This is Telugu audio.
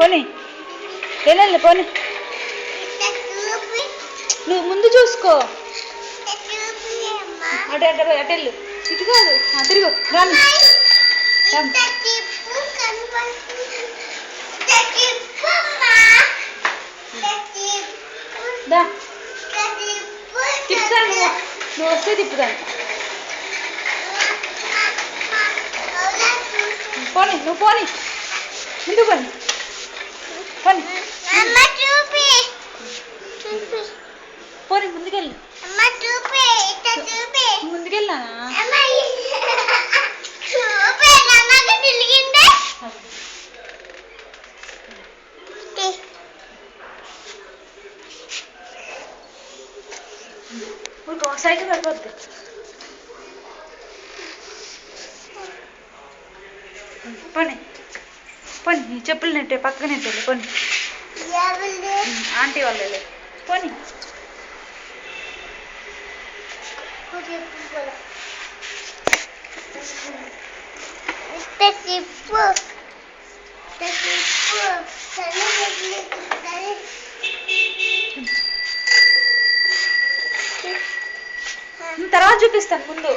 పోనీ వెళ్ళాలి పోనీ. నువ్వు ముందు చూసుకో. అటు అటు అటెళ్ళు. ఇటు కాదు తిరుగు రాను. తిప్పుతాను నువ్వు వస్తే తిప్పుతాను. పోనీ నువ్వు పోనీ ముందు పోనీ పోనీ పోనీ ముందుకెళ్ళు. ముందుకెళ్ళా సైకిల్ పడిపోద్ది. పోనీ పోనీ నీ చెప్పులు నెట్టే పక్కన నెట్టాలి. పోనీ ఆంటీ వాళ్ళే పోనీ. తర్వాత చూపిస్తాను ముందు.